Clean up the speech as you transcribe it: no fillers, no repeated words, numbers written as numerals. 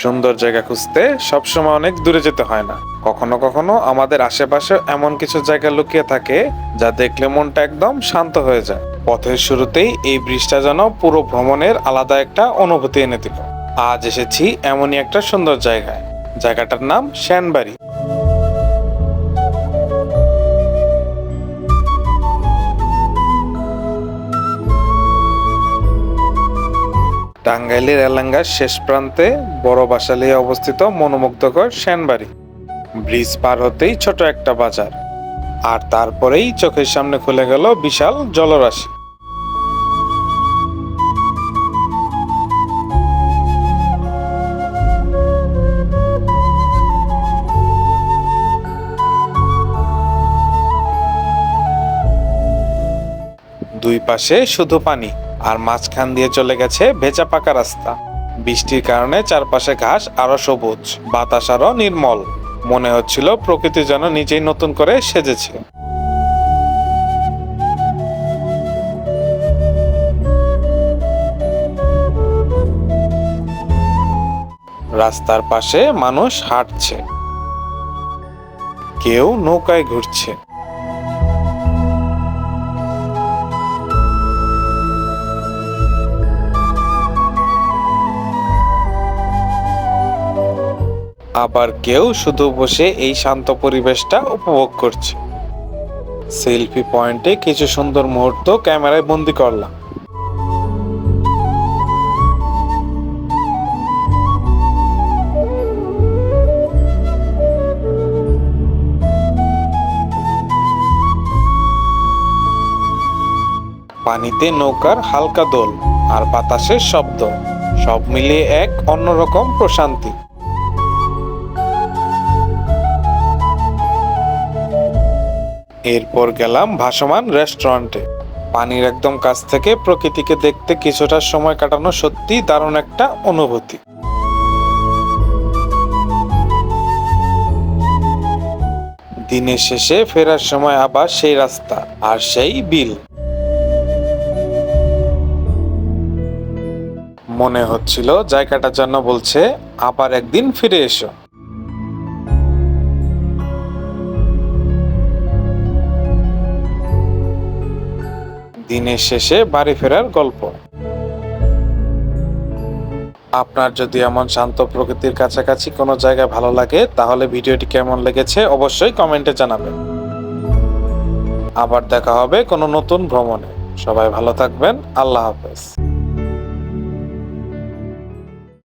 সুন্দর জায়গা খুঁজতে সবসময় অনেক দূরে যেতে হয় না, কখনো কখনো আমাদের আশেপাশে এমন কিছু জায়গা লুকিয়ে থাকে যা দেখলে মনটা একদম শান্ত হয়ে যায়। পথের শুরুতেই এই ব্রিজটা যেন পুরো ভ্রমণের আলাদা একটা অনুভূতি এনে দিল। আজ এসেছি এমনই একটা সুন্দর জায়গায়, জায়গাটার নাম সেনবাড়ি। টাঙ্গাইলের এলাঙ্গার শেষ প্রান্তে বড় বাসালে অবস্থিত মনোমুগ্ধকর সেনবাড়ি। ব্রিজ পার হতেই ছোট একটা বাজার, আর তারপরেই চোখের সামনে খুলে গেল বিশাল জলরাশি। দুই পাশে শুধু পানি, আর মাঝখান দিয়ে চলে গেছে ভেজা পাকা রাস্তা। বৃষ্টির কারণে চারপাশে ঘাস আরো সবুজ, বাতাস আরো নির্মল। মনে হচ্ছিল প্রকৃতি যেন নিজেই নতুন করে সেজেছে। রাস্তার পাশে মানুষ হাঁটছে, কেউ নৌকায় ঘুরছে। আবার কেউ শুধু বসে এই শান্ত পরিবেশটা উপভোগ করছে। সেলফি পয়েন্টে কিছু সুন্দর মুহূর্ত ক্যামেরায় বন্দি করলাম। পানিতে নৌকার হালকা দোল আর বাতাসের শব্দ, সব মিলিয়ে এক অন্যরকম প্রশান্তি। এরপর গেলাম ভাসমান রেস্টুরেন্টে। পানির একদম কাছ থেকে প্রকৃতিকে দেখতে কিছুটা সময় কাটানো সত্যি দারুণ একটা অনুভূতি। দিনের শেষে ফেরার সময় আবার সেই রাস্তা আর সেই বিল। মনে হচ্ছিল জায়গাটা যেন বলছে, আবার একদিন ফিরে এসো। দিনের শেষে বাড়ি ফেরার গল্প। আপনার যদি এমন শান্ত প্রকৃতির কাছাকাছি কোনো জায়গা ভালো লাগে, তাহলে ভিডিওটি কেমন লেগেছে অবশ্যই কমেন্টে জানাবেন। আবার দেখা হবে কোনো নতুন ভ্রমণে। সবাই ভালো থাকবেন। আল্লাহ হাফেজ।